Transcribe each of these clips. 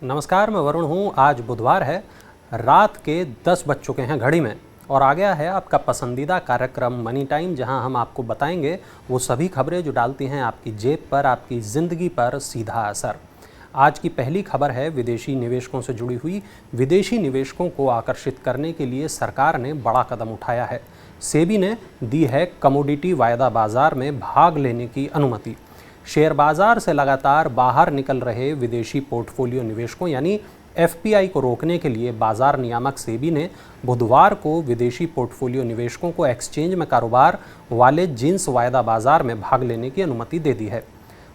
नमस्कार, मैं वरुण हूँ। आज बुधवार है, रात के 10 बज चुके हैं घड़ी में और आ गया है आपका पसंदीदा कार्यक्रम मनी टाइम, जहां हम आपको बताएंगे वो सभी खबरें जो डालती हैं आपकी जेब पर, आपकी ज़िंदगी पर सीधा असर। आज की पहली खबर है विदेशी निवेशकों से जुड़ी हुई। विदेशी निवेशकों को आकर्षित करने के लिए सरकार ने बड़ा कदम उठाया है। सेबी ने दी है कमोडिटी वायदा बाजार में भाग लेने की अनुमति। शेयर बाजार से लगातार बाहर निकल रहे विदेशी पोर्टफोलियो निवेशकों यानी एफपीआई को रोकने के लिए बाजार नियामक सेबी ने बुधवार को विदेशी पोर्टफोलियो निवेशकों को एक्सचेंज में कारोबार वाले जिंस वायदा बाजार में भाग लेने की अनुमति दे दी है।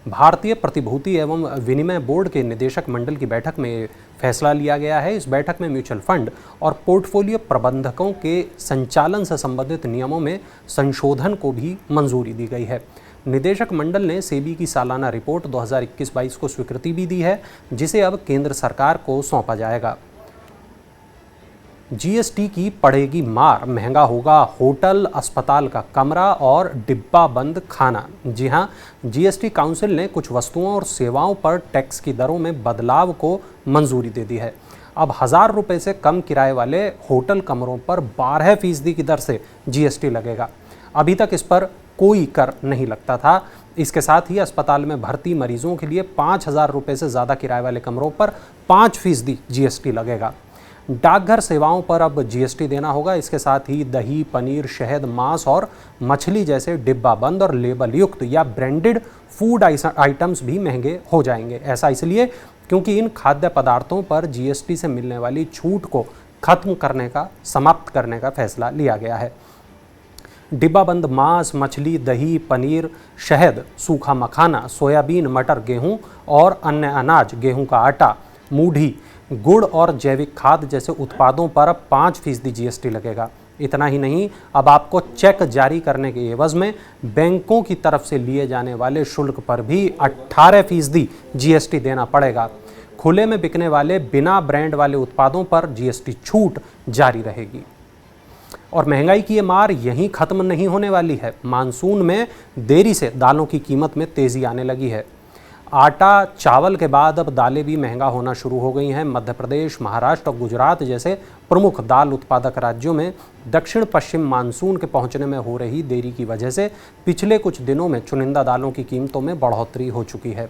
भारतीय प्रतिभूति एवं विनिमय बोर्ड के निदेशक मंडल की बैठक में फैसला लिया गया है। इस बैठक में म्यूचुअल फंड और पोर्टफोलियो प्रबंधकों के संचालन से संबंधित नियमों में संशोधन को भी मंजूरी दी गई है। निदेशक मंडल ने सेबी की सालाना रिपोर्ट 2021-22 को स्वीकृति भी दी है, जिसे अब केंद्र सरकार को सौंपा जाएगा। जीएसटी की पड़ेगी मार, महंगा होगा होटल अस्पताल का कमरा और डिब्बा बंद खाना। जी हां, जीएसटी काउंसिल ने कुछ वस्तुओं और सेवाओं पर टैक्स की दरों में बदलाव को मंजूरी दे दी है। अब 1000 रुपये से कम किराए वाले होटल कमरों पर 12% की दर से जीएसटी लगेगा। अभी तक इस पर कोई कर नहीं लगता था। इसके साथ ही अस्पताल में भर्ती मरीजों के लिए 5000 रुपये से ज़्यादा किराए वाले कमरों पर 5% जीएसटी लगेगा। डाकघर सेवाओं पर अब जीएसटी देना होगा। इसके साथ ही दही, पनीर, शहद, मांस और मछली जैसे डिब्बा बंद और लेबल युक्त या ब्रांडेड फूड आइटम्स भी महंगे हो जाएंगे। ऐसा इसलिए क्योंकि इन खाद्य पदार्थों पर जीएसटी से मिलने वाली छूट को समाप्त करने का फैसला लिया गया है। डिब्बाबंद मांस, मछली, दही, पनीर, शहद, सूखा मखाना, सोयाबीन, मटर, गेहूं और अन्य अनाज, गेहूं का आटा, मूढ़ी, गुड़ और जैविक खाद जैसे उत्पादों पर अब 5% जीएसटी लगेगा। इतना ही नहीं, अब आपको चेक जारी करने के एवज में बैंकों की तरफ से लिए जाने वाले शुल्क पर भी 18% जीएसटी देना पड़ेगा। खुले में बिकने वाले बिना ब्रांड वाले उत्पादों पर जीएसटी छूट जारी रहेगी। और महंगाई की ये मार यहीं खत्म नहीं होने वाली है। मानसून में देरी से दालों की कीमत में तेजी आने लगी है। आटा, चावल के बाद अब दालें भी महंगा होना शुरू हो गई हैं। मध्य प्रदेश, महाराष्ट्र और गुजरात जैसे प्रमुख दाल उत्पादक राज्यों में दक्षिण पश्चिम मानसून के पहुंचने में हो रही देरी की वजह से पिछले कुछ दिनों में चुनिंदा दालों की कीमतों में बढ़ोतरी हो चुकी है।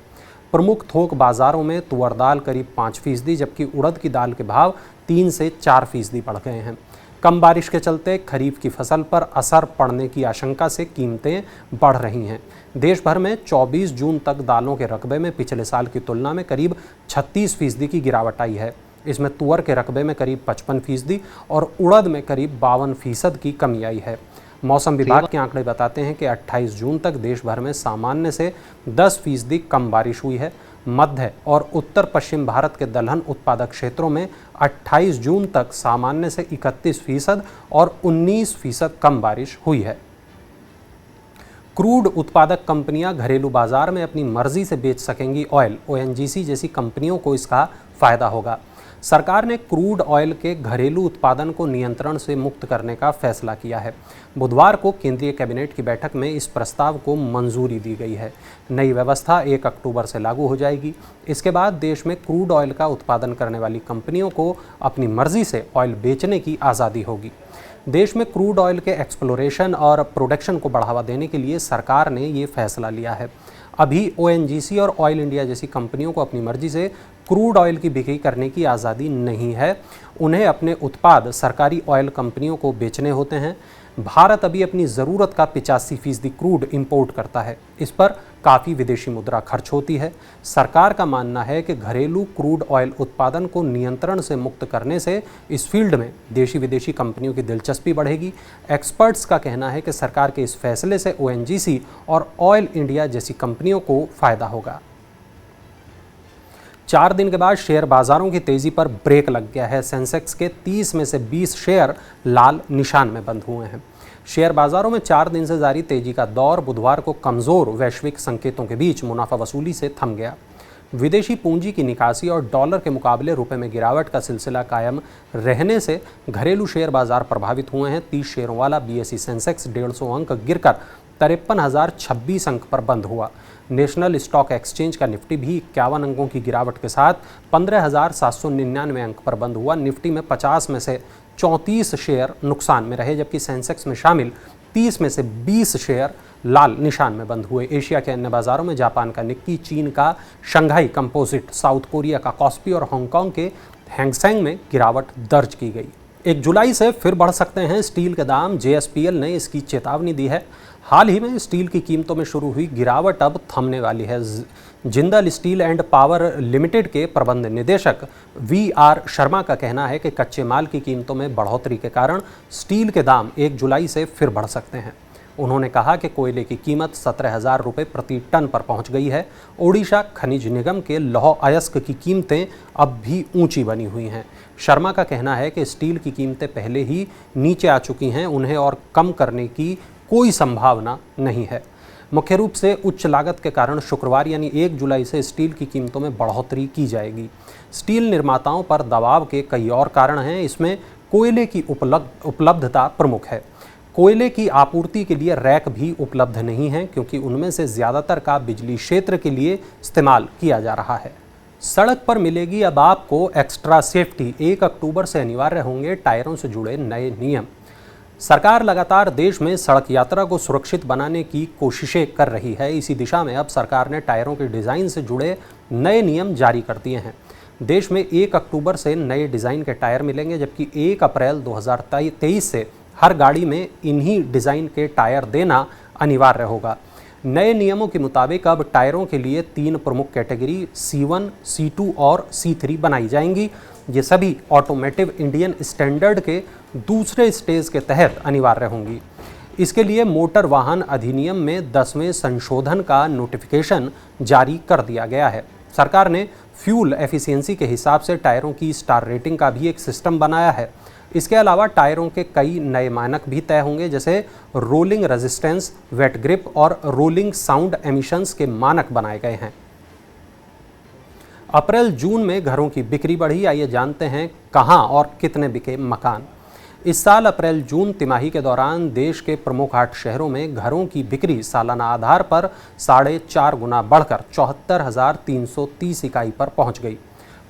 प्रमुख थोक बाजारों में तुअर दाल करीब 5%, जबकि उड़द की दाल के भाव 3 से 4% बढ़ गए हैं। कम बारिश के चलते खरीफ की फसल पर असर पड़ने की आशंका से कीमतें बढ़ रही हैं। देश भर में 24 जून तक दालों के रकबे में पिछले साल की तुलना में करीब 36% की गिरावट आई है। इसमें तुअर के रकबे में करीब 55% और उड़द में करीब 52% की कमी आई है। मौसम विभाग के आंकड़े बताते हैं कि 28 जून तक देश भर में सामान्य से 10% कम बारिश हुई है। मध्य और उत्तर पश्चिम भारत के दलहन उत्पादक क्षेत्रों में 28 जून तक सामान्य से 31% और 19% कम बारिश हुई है। क्रूड उत्पादक कंपनियां घरेलू बाजार में अपनी मर्जी से बेच सकेंगी ऑयल। ओएनजीसी जैसी कंपनियों को इसका फायदा होगा। सरकार ने क्रूड ऑयल के घरेलू उत्पादन को नियंत्रण से मुक्त करने का फैसला किया है। बुधवार को केंद्रीय कैबिनेट की बैठक में इस प्रस्ताव को मंजूरी दी गई है। नई व्यवस्था 1 अक्टूबर से लागू हो जाएगी। इसके बाद देश में क्रूड ऑयल का उत्पादन करने वाली कंपनियों को अपनी मर्जी से ऑयल बेचने की आज़ादी होगी। देश में क्रूड ऑयल के एक्सप्लोरेशन और प्रोडक्शन को बढ़ावा देने के लिए सरकार ने ये फैसला लिया है। अभी ओएनजीसी और ऑयल इंडिया जैसी कंपनियों को अपनी मर्जी से क्रूड ऑयल की बिक्री करने की आज़ादी नहीं है। उन्हें अपने उत्पाद सरकारी ऑयल कंपनियों को बेचने होते हैं। भारत अभी अपनी ज़रूरत का 85% क्रूड इंपोर्ट करता है। इस पर काफ़ी विदेशी मुद्रा खर्च होती है। सरकार का मानना है कि घरेलू क्रूड ऑयल उत्पादन को नियंत्रण से मुक्त करने से इस फील्ड में देशी विदेशी कंपनियों की दिलचस्पी बढ़ेगी। एक्सपर्ट्स का कहना है कि सरकार के इस फैसले से ओएनजीसी और ऑयल इंडिया जैसी कंपनियों को फ़ायदा होगा। 4 दिन के बाद शेयर बाजारों की तेजी पर ब्रेक लग गया है। सेंसेक्स के 30 में से 20 शेयर लाल निशान में बंद हुए हैं। शेयर बाजारों में 4 दिन से जारी तेजी का दौर बुधवार को कमज़ोर वैश्विक संकेतों के बीच मुनाफा वसूली से थम गया। विदेशी पूंजी की निकासी और डॉलर के मुकाबले रुपए में गिरावट का सिलसिला कायम रहने से घरेलू शेयर बाजार प्रभावित हुए हैं। 30 शेयरों वाला बीएसई सेंसेक्स 150 अंक गिरकर 53,026 अंक पर बंद हुआ। नेशनल स्टॉक एक्सचेंज का निफ्टी भी 51 अंकों की गिरावट के साथ 15,799 अंक पर बंद हुआ। निफ्टी में 50 में से 34 शेयर नुकसान में रहे, जबकि सेंसेक्स में शामिल 30 में से 20 शेयर लाल निशान में बंद हुए। एशिया के अन्य बाजारों में जापान का निक्की, चीन का शंघाई कंपोजिट, साउथ कोरिया का कॉस्पी और हांगकांग के हैंगसेंग में गिरावट दर्ज की गई। 1 जुलाई से फिर बढ़ सकते हैं स्टील के दाम। JSPL ने इसकी चेतावनी दी है। हाल ही में स्टील की कीमतों में शुरू हुई गिरावट अब थमने वाली है। Jindal steel and power limited के प्रबंध निदेशक VR शर्मा का कहना है कि कच्चे माल की कीमतों में बढ़ोतरी के कारण स्टील के दाम 1 जुलाई से फिर बढ़ सकते हैं। उन्होंने कहा कि कोयले की कीमत 17,000 रुपये प्रति टन पर पहुंच गई है। ओडिशा खनिज निगम के लौह अयस्क की कीमतें अब भी ऊंची बनी हुई हैं। शर्मा का कहना है कि स्टील की कीमतें पहले ही नीचे आ चुकी हैं, उन्हें और कम करने की कोई संभावना नहीं है। मुख्य रूप से उच्च लागत के कारण शुक्रवार यानी 1 जुलाई से स्टील की कीमतों में बढ़ोतरी की जाएगी। स्टील निर्माताओं पर दबाव के कई और कारण हैं। इसमें कोयले की उपलब्धता प्रमुख है। कोयले की आपूर्ति के लिए रैक भी उपलब्ध नहीं है, क्योंकि उनमें से ज़्यादातर का बिजली क्षेत्र के लिए इस्तेमाल किया जा रहा है। सड़क पर मिलेगी अब आपको एक्स्ट्रा सेफ्टी। 1 अक्टूबर से अनिवार्य होंगे टायरों से जुड़े नए नियम। सरकार लगातार देश में सड़क यात्रा को सुरक्षित बनाने की कोशिशें कर रही है। इसी दिशा में अब सरकार ने टायरों के डिज़ाइन से जुड़े नए नियम जारी कर दिए हैं। देश में 1 अक्टूबर से नए डिज़ाइन के टायर मिलेंगे, जबकि 1 अप्रैल 2023 से हर गाड़ी में इन्हीं डिज़ाइन के टायर देना अनिवार्य होगा। नए नियमों के मुताबिक अब टायरों के लिए 3 प्रमुख कैटेगरी C1, C2 और C3 बनाई जाएंगी। ये सभी ऑटोमेटिव इंडियन स्टैंडर्ड के दूसरे स्टेज के तहत अनिवार्य होंगी। इसके लिए मोटर वाहन अधिनियम में 10वें संशोधन का नोटिफिकेशन जारी कर दिया गया है। सरकार ने फ्यूल एफिशिएंसी के हिसाब से टायरों की स्टार रेटिंग का भी एक सिस्टम बनाया है। इसके अलावा टायरों के कई नए मानक भी तय होंगे, जैसे रोलिंग रेजिस्टेंस, वेट ग्रिप और रोलिंग साउंड एमिशंस के मानक बनाए गए हैं। अप्रैल जून में घरों की बिक्री बढ़ी। आइए जानते हैं कहां और कितने बिके मकान। इस साल अप्रैल जून तिमाही के दौरान देश के प्रमुख 8 शहरों में घरों की बिक्री सालाना आधार पर 4.5 गुना बढ़कर 74,330 इकाई पर पहुंच गई।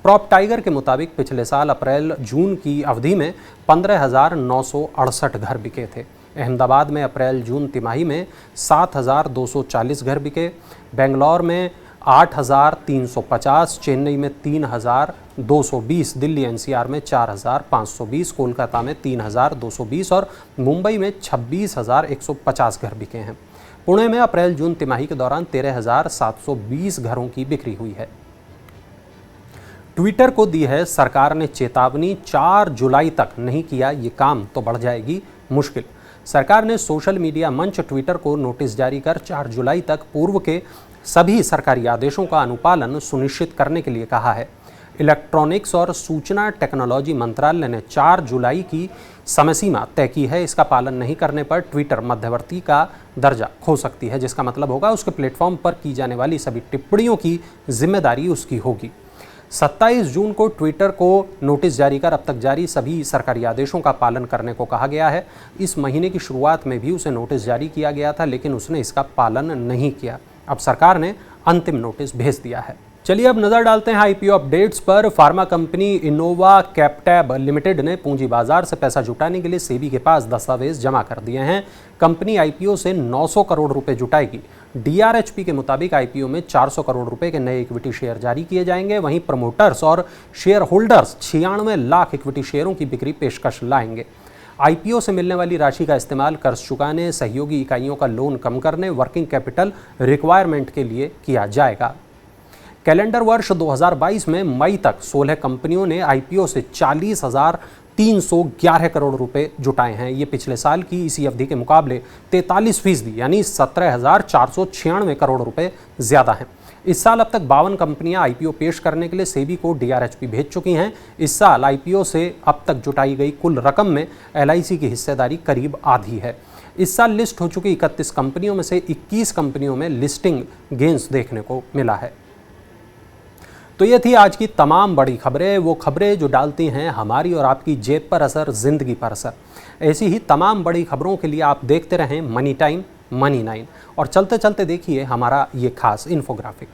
प्रॉप टाइगर के मुताबिक पिछले साल अप्रैल जून की अवधि में 15,968 घर बिके थे। अहमदाबाद में अप्रैल जून तिमाही में 7,240 घर बिके, बेंगलौर में 8,350, चेन्नई में 3,220, दिल्ली NCR में 4,520, कोलकाता में 3,220 और मुंबई में 26,150 घर बिके हैं। पुणे में अप्रैल जून तिमाही के दौरान 13,720 घरों की बिक्री हुई है। ट्विटर को दी है सरकार ने चेतावनी, 4 जुलाई तक नहीं किया ये काम तो बढ़ जाएगी मुश्किल। सरकार ने सोशल मीडिया मंच ट्विटर को नोटिस जारी कर 4 जुलाई तक पूर्व के सभी सरकारी आदेशों का अनुपालन सुनिश्चित करने के लिए कहा है। इलेक्ट्रॉनिक्स और सूचना टेक्नोलॉजी मंत्रालय ने 4 जुलाई की समय सीमा तय की है। इसका पालन नहीं करने पर ट्विटर मध्यवर्ती का दर्जा खो सकती है, जिसका मतलब होगा उसके प्लेटफॉर्म पर की जाने वाली सभी टिप्पणियों की जिम्मेदारी उसकी होगी। 27 जून को ट्विटर को नोटिस जारी कर अब तक जारी सभी सरकारी आदेशों का पालन करने को कहा गया है। इस महीने की शुरुआत में भी उसे नोटिस जारी किया गया था, लेकिन उसने इसका पालन नहीं किया। अब सरकार ने अंतिम नोटिस भेज दिया है। चलिए अब नजर डालते हैं IPO अपडेट्स पर। Pharma company Innova Captab limited ने पूंजी बाजार से पैसा जुटाने के लिए सेबी के पास दस्तावेज जमा कर दिए हैं। कंपनी IPO से 900 करोड़ रुपए जुटाएगी। DRHP के मुताबिक IPO में 400 करोड़ रुपए के नए इक्विटी शेयर जारी किए जाएंगे। वहीं प्रमोटर्स और शेयर होल्डर्स 96 लाख इक्विटी शेयरों की बिक्री पेशकश लाएंगे। IPO से मिलने वाली राशि का इस्तेमाल कर्ज चुकाने, सहयोगी इकाइयों का लोन कम करने, वर्किंग कैपिटल रिक्वायरमेंट के लिए किया जाएगा। कैलेंडर वर्ष 2022 में मई तक 16 कंपनियों ने IPO से 40,311 करोड़ रुपए जुटाए हैं। ये पिछले साल की इसी अवधि के मुकाबले 43% यानी 17,496 करोड़ रुपए ज़्यादा हैं। इस साल अब तक 52 कंपनियां IPO पेश करने के लिए सेबी को DRHP भेज चुकी हैं। इस साल IPO से अब तक जुटाई गई कुल रकम में LIC की हिस्सेदारी करीब आधी है। इस साल लिस्ट हो चुकी 31 कंपनियों में से 21 कंपनियों में लिस्टिंग गेंस देखने को मिला है। तो ये थी आज की तमाम बड़ी खबरें, वो खबरें जो डालती हैं हमारी और आपकी जेब पर असर, ज़िंदगी पर असर। ऐसी ही तमाम बड़ी खबरों के लिए आप देखते रहें मनी टाइम। Money9। और चलते चलते देखिए हमारा ये खास इन्फोग्राफिक।